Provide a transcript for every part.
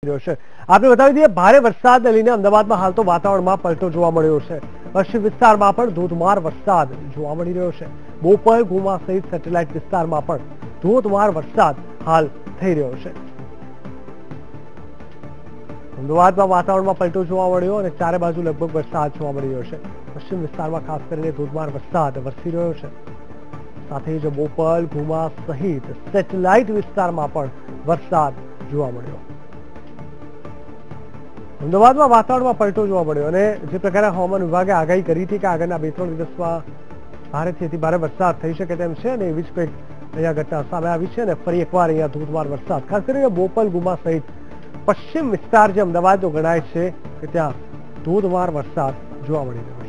રહ્યો છે। આપણે બતાવી દઈએ, ભારે વરસાદને લઈને અમદાવાદમાં હાલ તો વાતાવરણમાં પલટો જોવા મળ્યો છે। પશ્ચિમ વિસ્તારમાં પણ ધોધમાર વરસાદ જોવા મળી રહ્યો છે। બોપલ, ગુમા સહિત સેટેલાઇટ વિસ્તારમાં પણ ધોધમાર વરસાદ હાલ થઈ રહ્યો છે। અમદાવાદમાં વાતાવરણમાં પલટો જોવા મળ્યો અને ચારે બાજુ લગભગ વરસાદ જોવા મળી રહ્યો છે। પશ્ચિમ વિસ્તારમાં ખાસ કરીને ધોધમાર વરસાદ વરસી રહ્યો છે। સાથે જ બોપલ, ગુમા સહિત સેટેલાઇટ વિસ્તારમાં પણ વરસાદ જોવા મળ્યો। અમદાવાદમાં વાતાવરણમાં પલટો જોવા મળ્યો અને જે પ્રકારે હવામાન વિભાગે આગાહી કરી હતી કે આગળના 2-3 દિવસમાં ભારેથી અતિભારે વરસાદ થઈ શકે તેમ છે અને એવી જ કંઈક અહીંયા ઘટના સામે આવી છે અને ફરી એકવાર અહીંયા ધોધમાર વરસાદ, ખાસ કરીને બોપલ, ગુમા સહિત પશ્ચિમ વિસ્તાર જે અમદાવાદનો ગણાય છે કે ત્યાં ધોધમાર વરસાદ જોવા મળી રહ્યો છે।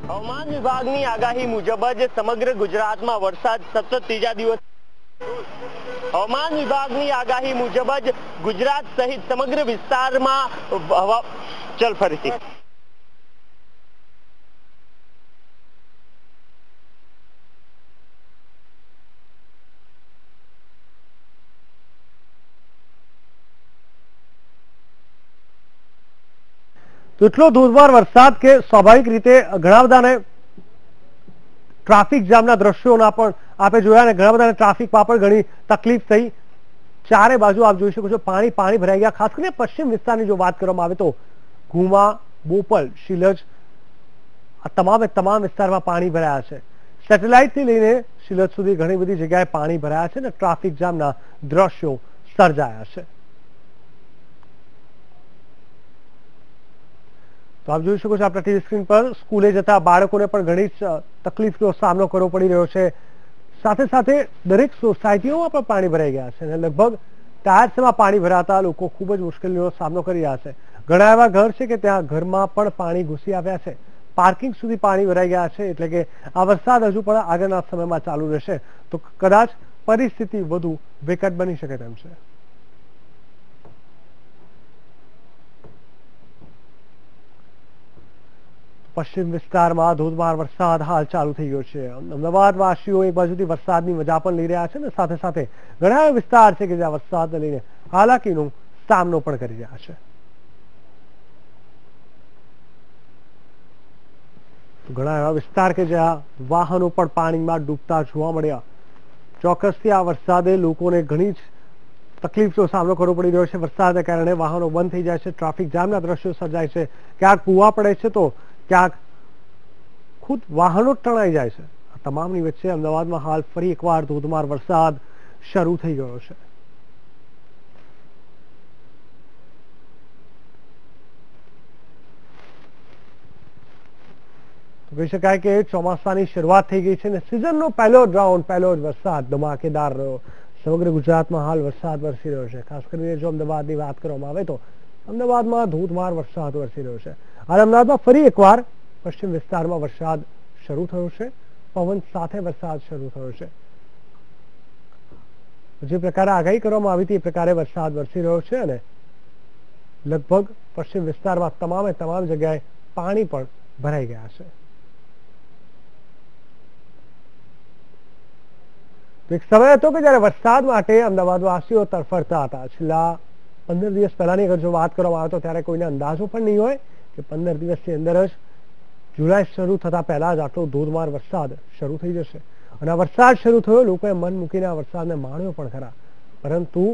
હવામાન વિભાગની આગાહી મુજબ જ સમગ્ર ગુજરાતમાં વરસાદ સતત ત્રીજા દિવસ હવામાન વિભાગની આગાહી મુજબ જ ગુજરાત સહિત સમગ્ર વિસ્તારમાં ચલ ફરીથી તો એટલો ધોધમાર વરસાદ કે સ્વાભાવિક રીતે ઘણા બધાને ટ્રાફિક જામના દ્રશ્યોના પણ આપણે જોયા અને ઘણા બધાને ટ્રાફિકમાં પણ ઘણી તકલીફ થઈ। ચારે બાજુ આપ જોઈ શકો છો પાણી ભરાઈ ગયા। ખાસ કરીને પશ્ચિમ વિસ્તારની જો વાત કરવામાં આવે તો ગુમા, બોપલ, શિલજ આ તમામ વિસ્તારમાં પાણી ભરાયા છે। સેટેલાઇટથી લઈને શિલજ સુધી ઘણી બધી જગ્યાએ પાણી ભરાયા છે અને ટ્રાફિક જામના દ્રશ્યો સર્જાયા છે। તો આપ જોઈ શકો છો આપણા ટીવી સ્ક્રીન પર સ્કૂલે જતા બાળકોને પણ ઘણી તકલીફનો સામનો કરવો પડી રહ્યો છે। સાથે સાથે દરેક સોસાયટીઓમાં પણ પાણી ભરાઈ ગયા છે અને લગભગ ટાયર્સમાં પાણી ભરાતા લોકો ખૂબ જ મુશ્કેલીનો સામનો કરી રહ્યા છે। ઘણા એવા ઘર છે કે ત્યાં ઘરમાં પણ પાણી ઘૂસી આવ્યા છે। પાર્કિંગ સુધી પાણી ભરાઈ ગયા છે। એટલે કે આ વરસાદ હજુ પણ આગળના સમયમાં ચાલુ રહેશે તો કદાચ પરિસ્થિતિ વધુ વિકટ બની શકે તેમ છે। પશ્ચિમ વિસ્તારમાં ધોધમાર વરસાદ હાલ ચાલુ થઈ ગયો છે। અમદાવાદવાસીઓ એક બાજુથી વરસાદની મજા પણ લઈ રહ્યા છે અને સાથે સાથે ઘણા એવા વિસ્તાર છે કે જ્યાં વરસાદને લઈને હાલાકીનો સામનો પણ કરી રહ્યા છે। ઘણા એવા વિસ્તાર કે જ્યાં વાહનો પણ પાણીમાં ડૂબતા જોવા મળ્યા। ચોક્કસથી આ વરસાદે લોકોને ઘણી જ તકલીફનો સામનો કરવો પડી રહ્યો છે। વરસાદને કારણે વાહનો બંધ થઈ જાય છે, ટ્રાફિક જામના દ્રશ્યો સર્જાય છે, ક્યાંક કૂવા પડે છે તો ક્યાંક ખુદ વાહનો તણાઈ જાય છે। આ તમામની વચ્ચે અમદાવાદમાં હાલ ફરી એકવાર ધોધમાર વરસાદ શરૂ થઈ ગયો છે। કહી શકાય કે ચોમાસાની શરૂઆત થઈ ગઈ છે અને સિઝનનો પહેલો જ વરસાદ ધમાકેદાર રહ્યો। સમગ્ર ગુજરાતમાં હાલ વરસાદ વરસી રહ્યો છે। ખાસ કરીને જો અમદાવાદની વાત કરવામાં આવે તો અમદાવાદમાં ધોધમાર વરસાદ વરસી રહ્યો છે। હાલ અમદાવાદમાં ફરી એકવાર પશ્ચિમ વિસ્તારમાં વરસાદ શરૂ થયો છે। પવન સાથે વરસાદ શરૂ થયો છે। જે પ્રકારે આગાહી કરવામાં આવી હતી એ પ્રકારે વરસાદ વરસી રહ્યો છે અને લગભગ પશ્ચિમ વિસ્તારમાં તમામ જગ્યાએ પાણી પણ ભરાઈ ગયા છે। એક સમય હતો કે જ્યારે વરસાદ માટે અમદાવાદવાસીઓ તરફડતા હતા। છેલ્લા 15 દિવસ પહેલાની અગર જો વાત કરવામાં આવે તો ત્યારે કોઈને અંદાજો પણ નહીં હોય કે 15 દિવસની અંદર જ જુલાઈ શરૂ થતા પહેલા જ આટલો ધોધમાર વરસાદ શરૂ થઈ જશે અને આ વરસાદ શરૂ થયો, લોકોએ મન મૂકીને આ વરસાદને માણ્યો પણ ખરા, પરંતુ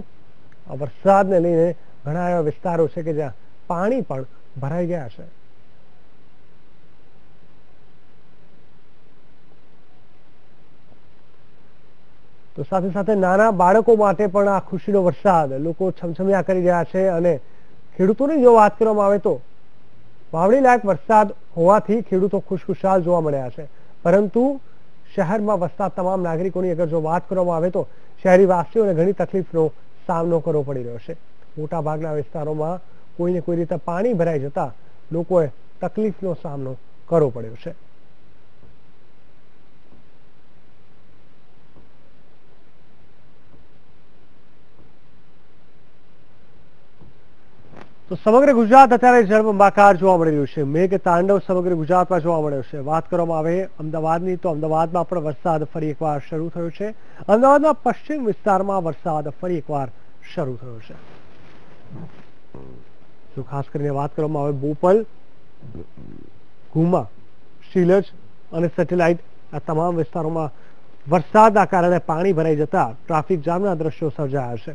આ વરસાદને લઈને ઘણા એવા વિસ્તારો છે કે જ્યાં પાણી પણ ભરાઈ ગયા છે। તો સાથે સાથે નાના બાળકો માટે પણ આ ખુશીનો વરસાદ લોકો છમછમિયા કરી રહ્યા છે અને ખેડૂતોની જો વાત કરવામાં આવે તો વાવણી લાયક વરસાદ હોવાથી ખેડૂતો ખુશખુશાલ જોવા મળ્યા છે। પરંતુ શહેરમાં વસતા તમામ નાગરિકોની અગર જો વાત કરવામાં આવે તો શહેરીવાસીઓને ઘણી તકલીફનો સામનો કરવો પડી રહ્યો છે। મોટાભાગના વિસ્તારોમાં કોઈને કોઈ રીતે પાણી ભરાઈ જતા લોકોએ તકલીફનો સામનો કરવો પડ્યો છે। તો સમગ્ર ગુજરાત અત્યારે જળબંબાકાર જોવા મળી રહ્યું છે. મેઘ તાંડવ સમગ્ર ગુજરાતમાં જોવા મળ્યો છે. વાત કરવામાં આવે અમદાવાદની તો અમદાવાદમાં પણ વરસાદ ફરી એકવાર શરૂ થયો છે. અમદાવાદના પશ્ચિમ વિસ્તારમાં વરસાદ ફરી એકવાર શરૂ થયો છે. જો ખાસ કરીને વાત કરવામાં આવે બોપલ, ગુમા, શીલજ અને સેટેલાઇટ આ તમામ વિસ્તારોમાં વરસાદના કારણે પાણી ભરાઈ જતા ટ્રાફિક જામના દ્રશ્યો સર્જાયા છે.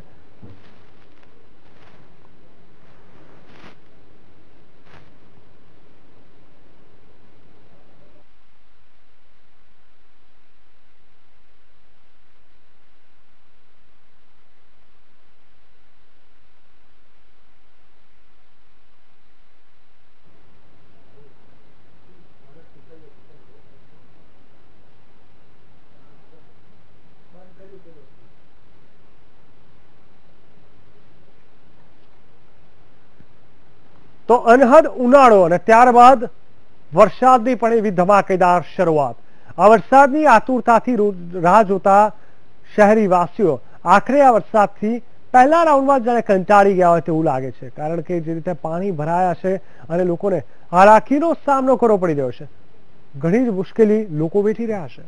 તો અનહદ ઉનાળો અને ત્યારબાદ વરસાદની પણ એવી ધમાકેદાર શરૂઆત. આ વરસાદની આતુરતાથી રાહ જોતા શહેરીવાસીઓ આખરે આ વરસાદથી પહેલા રાઉન્ડમાં જાણે કંટાળી ગયા હોય તેવું લાગે છે. કારણ કે જે રીતે પાણી ભરાયા છે અને લોકોને હાલાકીનો સામનો કરવો પડી રહ્યો છે, ઘણી જ મુશ્કેલી લોકો વેઠી રહ્યા છે.